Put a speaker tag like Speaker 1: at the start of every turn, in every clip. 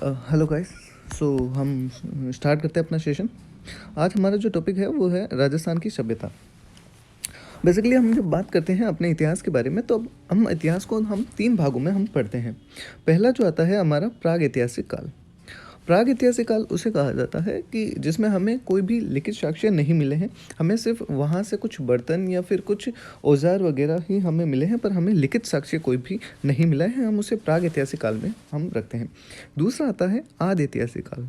Speaker 1: Hello guys. सो हम start करते हैं अपना सेशन। आज हमारा जो टॉपिक है वो है राजस्थान की सभ्यता। बेसिकली हम जब बात करते हैं अपने इतिहास के बारे में, तो अब हम इतिहास को हम तीन भागों में हम पढ़ते हैं। पहला जो आता है हमारा प्राग ऐतिहासिक काल। प्राग ऐतिहासिक काल उसे कहा जाता है कि जिसमें हमें कोई भी लिखित साक्ष्य नहीं मिले हैं। हमें सिर्फ वहाँ से कुछ बर्तन या फिर कुछ औजार वगैरह ही हमें मिले हैं, पर हमें लिखित साक्ष्य कोई भी नहीं मिला है। हम उसे प्राग ऐतिहासिक काल में हम रखते हैं। दूसरा आता है आदि ऐतिहासिक काल।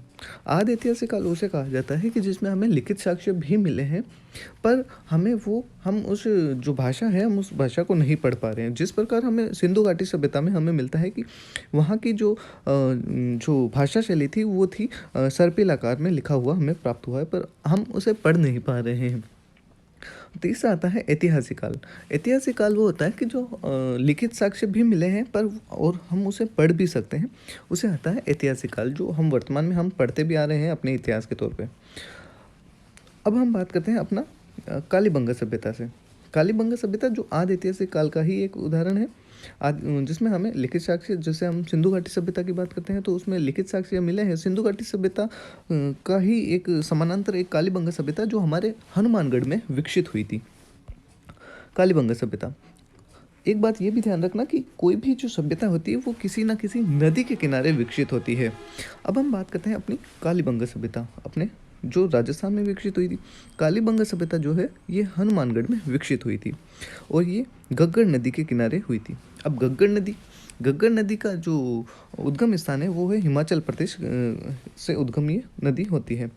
Speaker 1: आदि ऐतिहासिक काल उसे कहा जाता है कि जिसमें हमें लिखित साक्ष्य भी मिले हैं, पर हम उस जो भाषा है हम उस भाषा को नहीं पढ़ पा रहे हैं। जिस प्रकार हमें सिंधु घाटी सभ्यता में हमें मिलता है कि वहाँ की जो भाषा शैली थी वो थी सर्पिल आकार में लिखा हुआ हमें प्राप्त हुआ है, पर हम उसे पढ़ नहीं पा रहे हैं। तीसरा आता है ऐतिहासिक काल। ऐतिहासिक काल वो होता है कि जो लिखित साक्ष्य भी मिले हैं पर और हम उसे पढ़ भी सकते हैं, उसे आता है ऐतिहासिक काल, जो हम वर्तमान में हम पढ़ते भी आ रहे हैं अपने इतिहास के तौर पे। अब हम बात करते हैं अपना कालीबंगा सभ्यता से। कालीबंगा सभ्यता जो आदि ऐतिहासिक काल का ही एक उदाहरण है, जिसमें हमें लिखित साक्ष्य, जैसे हम सिंधु घाटी सभ्यता की बात करते हैं तो उसमें लिखित साक्ष्य मिले हैं। सिंधु घाटी सभ्यता का ही एक समानांतर एक कालीबंगा सभ्यता जो हमारे हनुमानगढ़ में विकसित हुई थी। कालीबंगा सभ्यता, एक बात ये भी ध्यान रखना कि कोई भी जो सभ्यता होती है वो किसी ना किसी नदी के किनारे विकसित होती है। अब हम बात करते हैं अपनी कालीबंगा सभ्यता, अपने जो राजस्थान में विकसित हुई थी। कालीबंगा सभ्यता जो है ये हनुमानगढ़ में विकसित हुई थी और ये घग्गर नदी के किनारे हुई थी। अब घग्गर नदी का जो उद्गम स्थान है वो है हिमाचल प्रदेश से उद्गम ये नदी होती है।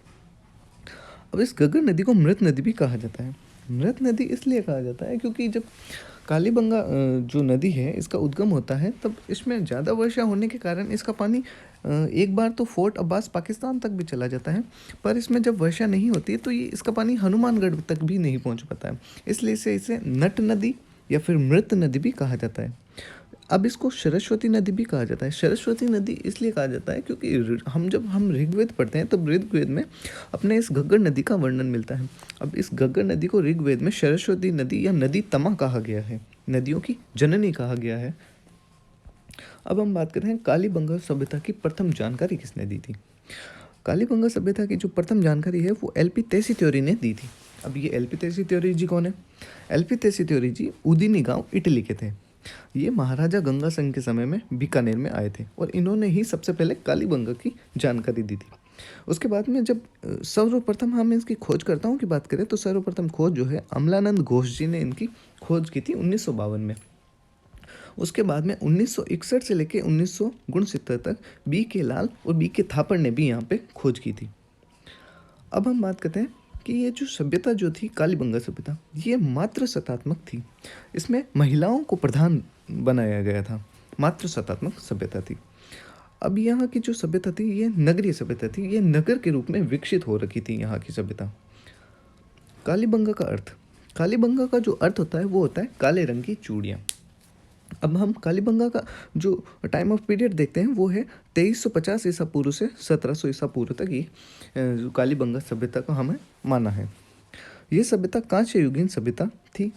Speaker 1: अब इस घग्गर नदी को मृत नदी भी कहा जाता है। मृत नदी इसलिए कहा जाता है क्योंकि जब कालीबंगा जो नदी है इसका उद्गम होता है तब इसमें ज़्यादा वर्षा होने के कारण इसका पानी एक बार तो फोर्ट अब्बास पाकिस्तान तक भी चला जाता है, पर इसमें जब वर्षा नहीं होती है तो ये इसका पानी हनुमानगढ़ तक भी नहीं पहुंच पाता है। इसलिए इसे नट नदी या फिर मृत नदी भी कहा जाता है। अब इसको सरस्वती नदी भी कहा जाता है। सरस्वती नदी इसलिए कहा जाता है क्योंकि जब हम ऋग्वेद पढ़ते हैं तब ऋग्वेद में अपने इस घग्गर नदी का वर्णन मिलता है। अब इस घग्गर नदी को ऋग्वेद में सरस्वती नदी या नदी तमा कहा गया है, नदियों की जननी कहा गया है। अब हम बात करते हैं कालीबंगा सभ्यता की प्रथम जानकारी किसने दी थी। कालीबंगा सभ्यता की जो प्रथम जानकारी है वो एल पी तेसीत्योरी ने दी थी। अब ये एल पी तेसीत्योरी जी कौन है? एल पी तेसीत्योरी जी उदिनी गांव इटली के थे। ये महाराजा गंगा सिंह के समय में बीकानेर में आए थे और इन्होंने ही सबसे पहले कालीबंगा की जानकारी दी थी। उसके बाद में जब सर्वप्रथम हम इसकी खोजकर्ताओं की बात करें तो सर्वप्रथम खोज जो है अमलानंद घोष जी ने इनकी खोज की थी 1952 में। उसके बाद में 1961 से लेकर 1969 तक बी के लाल और बी के थापड़ ने भी यहाँ पे खोज की थी। अब हम बात करते हैं कि ये जो सभ्यता जो थी कालीबंगा सभ्यता, ये मात्र सत्तात्मक थी। इसमें महिलाओं को प्रधान बनाया गया था, मात्र सत्तात्मक सभ्यता थी। अब यहाँ की जो सभ्यता थी ये नगरीय सभ्यता थी, ये नगर के रूप में विकसित हो रखी थी यहाँ की सभ्यता। कालीबंगा का अर्थ, कालीबंगा का जो अर्थ होता है वो होता है काले रंग की चूड़ियाँ। अब हम कालीबंगा का जो टाइम ऑफ पीरियड देखते हैं वो है 2350 ईसा पूर्व से 1700 ईसा पूर्व तक ये जो कालीबंगा सभ्यता को हमें माना है। ये सभ्यता कांस्य युगीन सभ्यता थी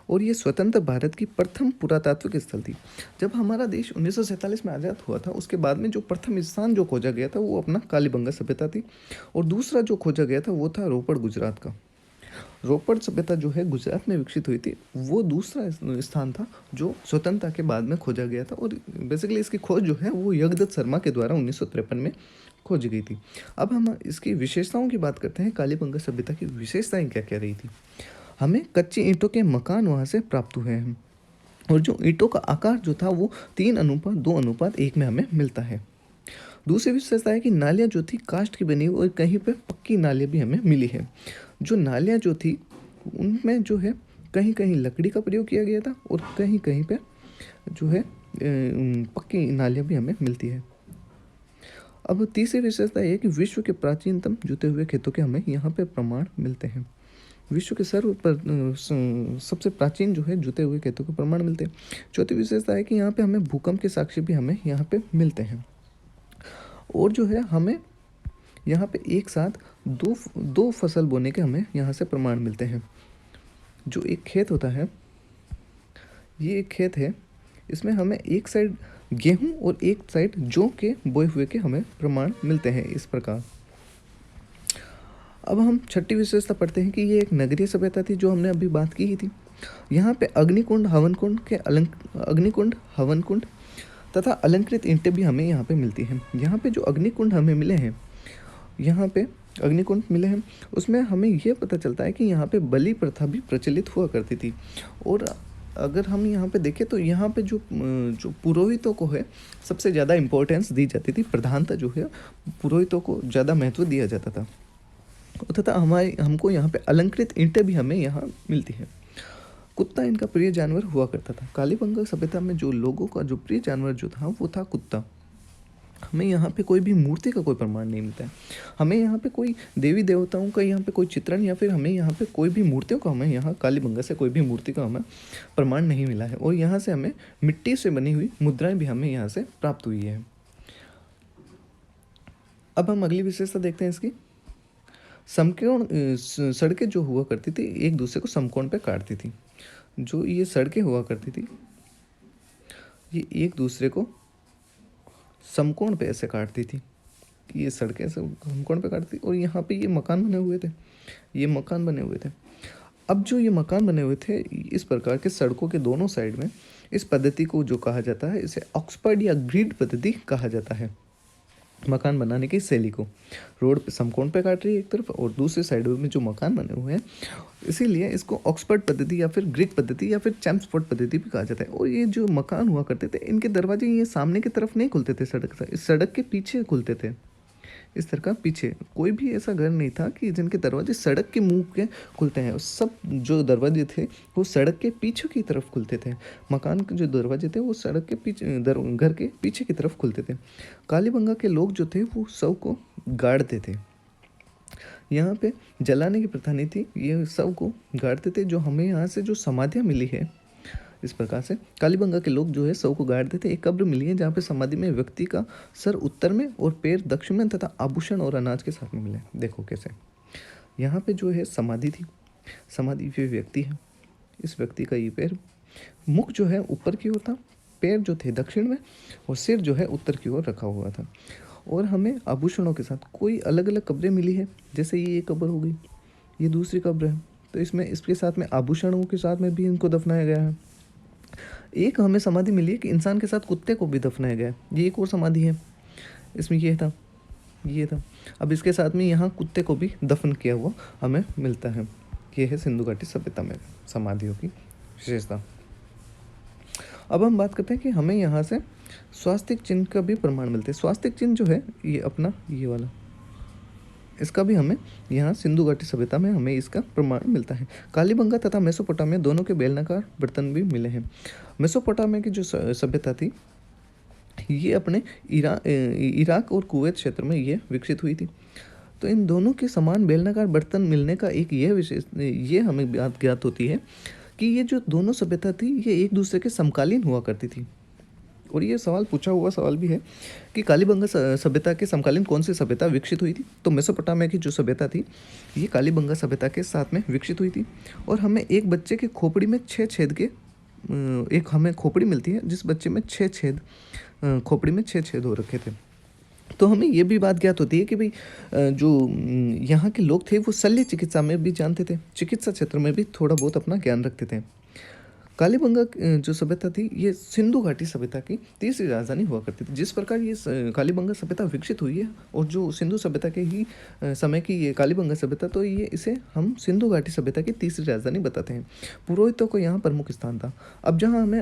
Speaker 1: और ये स्वतंत्र भारत की प्रथम पुरातात्विक स्थल थी। जब हमारा देश 1947 में आज़ाद हुआ था उसके बाद में जो प्रथम स्थान जो खोजा गया था वो अपना कालीबंगा सभ्यता थी और दूसरा जो खोजा गया था वो था रोपड़ गुजरात का। रोपड़ सभ्यता जो है गुजरात में विकसित हुई थी, वो दूसरा स्थान था जो स्वतंत्रता के बाद में खोजा गया था और बेसिकली इसकी खोज जो है वो यज्ञदत्त शर्मा के द्वारा 1953 में खोजी गई थी। अब हम इसकी विशेषताओं की बात करते हैं। कालीबंगा सभ्यता की विशेषताएं क्या क्या रही थी। हमें कच्ची ईंटों के मकान वहाँ से प्राप्त हुए हैं और जो ईंटों का आकार जो था वो 3:2:1 में हमें मिलता है। दूसरी विशेषता है कि नालियाँ जो थी काष्ठ की बनी और कहीं पर पक्की नालियाँ भी हमें मिली है। जो नालियाँ जो थी उनमें जो है कहीं कहीं लकड़ी का प्रयोग किया गया था और कहीं कहीं पे जो है पक्की नालियाँ भी हमें मिलती है। अब तीसरी विशेषता है कि विश्व के प्राचीनतम जुते हुए खेतों के हमें यहाँ पे प्रमाण मिलते हैं। विश्व के सबसे प्राचीन जो है जुते हुए खेतों के प्रमाण मिलते हैं। चौथी विशेषता है कि यहाँ पे हमें भूकंप के साक्ष्य भी हमें यहाँ पे मिलते हैं और जो है हमें यहाँ पे एक साथ दो फसल बोने के हमें यहाँ से प्रमाण मिलते हैं। जो एक खेत होता है, ये एक खेत है, इसमें हमें एक साइड गेहूं और एक साइड जौ के बोए हुए के हमें प्रमाण मिलते हैं इस प्रकार। अब हम छठी विशेषता पढ़ते हैं कि ये एक नगरीय सभ्यता थी, जो हमने अभी बात की ही थी। यहाँ पे अग्निकुंड हवन कुंड तथा अलंकृत ईंटें भी हमें यहाँ पे मिलती हैं। यहाँ पे जो अग्निकुंड हमें मिले हैं, यहाँ पे अग्निकुंड मिले हैं, उसमें हमें ये पता चलता है कि यहाँ पे बलि प्रथा भी प्रचलित हुआ करती थी। और अगर हम यहाँ पे देखें तो यहाँ पे जो पुरोहितों को है सबसे ज़्यादा इम्पोर्टेंस दी जाती थी, प्रधानता जो है पुरोहितों को ज़्यादा महत्व दिया जाता था। तथा हमको यहाँ पे अलंकृत ईंटें भी हमें यहाँ मिलती हैं। कुत्ता इनका प्रिय जानवर हुआ करता था। कालीबंगा सभ्यता में जो लोगों का जो प्रिय जानवर जो था वो था कुत्ता। हमें यहाँ पे कोई भी मूर्ति का कोई प्रमाण नहीं मिलता है। हमें यहाँ पे कोई देवी देवताओं का यहाँ पे कोई चित्रण या फिर हमें यहाँ पे कोई भी मूर्तियों का हमें यहाँ कालीबंगा से कोई भी मूर्ति का हमें प्रमाण नहीं मिला है। और यहाँ से हमें मिट्टी से बनी हुई मुद्राएं भी हमें यहाँ से प्राप्त हुई है। अब हम अगली विशेषता देखते हैं इसकी। समकोण सड़कें जो हुआ करती थी एक दूसरे को समकोण पे काटती थी। जो ये सड़कें हुआ करती थी ये एक दूसरे को समकोण पे ऐसे काटती थी। ये सड़कें समकोण पे काटती और यहाँ पे ये मकान बने हुए थे, ये मकान बने हुए थे। अब जो ये मकान बने हुए थे इस प्रकार के सड़कों के दोनों साइड में, इस पद्धति को जो कहा जाता है इसे ऑक्सफोर्ड या ग्रिड पद्धति कहा जाता है। मकान बनाने की शैली को रोड पे समकोण पे काट रही है एक तरफ और दूसरी साइड में जो मकान बने हुए हैं, इसीलिए इसको ऑक्सफोर्ड पद्धति या फिर ग्रिड पद्धति या फिर चैम्सफोर्ड पद्धति भी कहा जाता है। और ये जो मकान हुआ करते थे इनके दरवाजे ये सामने की तरफ नहीं खुलते थे सड़क से, इस सड़क के पीछे खुलते थे। इस तरह का पीछे कोई भी ऐसा घर नहीं था कि जिनके दरवाजे सड़क के मुंह के खुलते हैं। सब जो दरवाजे थे वो सड़क के पीछे की तरफ खुलते थे। मकान के जो दरवाजे थे वो सड़क के पीछे घर के पीछे की तरफ खुलते थे। कालीबंगा के लोग जो थे वो शव को गाड़ते थे। यहाँ पे जलाने की प्रथा नहीं थी, ये शव को गाड़ते थे। जो हमें यहाँ से जो समाधियाँ मिली है इस प्रकार से कालीबंगा के लोग जो है शव को गाड़ देते। एक कब्र मिली है जहाँ पे समाधि में व्यक्ति का सर उत्तर में और पैर दक्षिण में तथा आभूषण और अनाज के साथ में मिले। देखो कैसे यहाँ पे जो है समाधि थी, समाधि ये व्यक्ति है, इस व्यक्ति का ये पैर, मुख जो है ऊपर की ओर था, पैर जो थे दक्षिण में और सिर जो है उत्तर की ओर रखा हुआ था। और हमें आभूषणों के साथ कोई अलग अलग कब्रें मिली है, जैसे ये एक कब्र हो गई, ये दूसरी कब्र है, तो इसमें इसके साथ में आभूषणों के साथ में भी इनको दफनाया गया है। एक हमें समाधि मिली है कि इंसान के साथ कुत्ते को भी दफनाया गया है, ये एक और समाधि है, इसमें ये था। अब इसके साथ में यहाँ कुत्ते को भी दफन किया हुआ हमें मिलता है। ये है सिंधु घाटी सभ्यता में समाधियों की विशेषता। अब हम बात करते हैं कि हमें यहाँ से स्वास्तिक चिन्ह का भी प्रमाण मिलते हैं। स्वास्तिक चिन्ह जो है ये अपना ये वाला, इसका भी हमें यहाँ सिंधु घाटी सभ्यता में हमें इसका प्रमाण मिलता है। कालीबंगा तथा मेसोपोटामिया दोनों के बेलनाकार बर्तन भी मिले हैं। मेसोपोटामिया की जो सभ्यता थी ये अपने इराक और कुवैत क्षेत्र में ये विकसित हुई थी। तो इन दोनों के समान बेलनाकार बर्तन मिलने का एक ये हमें बात ज्ञात होती है कि ये जो दोनों सभ्यता थी ये एक दूसरे के समकालीन हुआ करती थी। और ये सवाल पूछा हुआ सवाल भी है कि कालीबंगा सभ्यता के समकालीन कौन सी सभ्यता विकसित हुई थी। तो मेसोपोटामिया की जो सभ्यता थी ये कालीबंगा सभ्यता के साथ में विकसित हुई थी। और हमें एक बच्चे के खोपड़ी में 6 छेद के एक हमें खोपड़ी मिलती है जिस बच्चे में 6 छेद, खोपड़ी में 6 छेद हो रखे थे। तो हमें ये भी बात ज्ञात होती है कि भाई जो यहाँ के लोग थे वो शल्य चिकित्सा में भी जानते थे, चिकित्सा क्षेत्र में भी थोड़ा बहुत अपना ज्ञान रखते थे। कालीबंगा जो सभ्यता थी ये सिंधु घाटी सभ्यता की तीसरी राजधानी हुआ करती थी। जिस प्रकार ये कालीबंगा सभ्यता विकसित हुई है और जो सिंधु सभ्यता के ही समय की ये कालीबंगा सभ्यता, तो ये इसे हम सिंधु घाटी सभ्यता की तीसरी राजधानी बताते हैं। पुरोहितों को यहाँ प्रमुख स्थान था। अब जहाँ हमें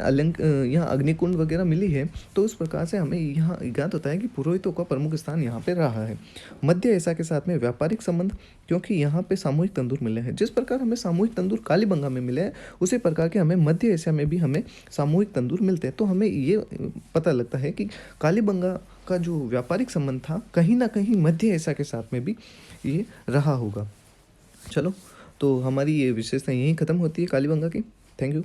Speaker 1: यहाँ अग्निकुंड वगैरह मिली है तो उस प्रकार से हमें यहाँ ज्ञात होता है कि पुरोहितों का प्रमुख स्थान यहाँ पे रहा है। मध्य एशिया के साथ में व्यापारिक संबंध, क्योंकि यहाँ पे सामूहिक तंदूर मिले हैं। जिस प्रकार हमें सामूहिक तंदूर कालीबंगा में मिले हैं उसी प्रकार के हमें मध्य एशिया में भी हमें सामूहिक तंदूर मिलते हैं। तो हमें ये पता लगता है कि कालीबंगा का जो व्यापारिक संबंध था कहीं ना कहीं मध्य एशिया के साथ में भी ये रहा होगा। चलो, तो हमारी ये विशेषता यहीं ख़त्म होती है कालीबंगा की। Thank you.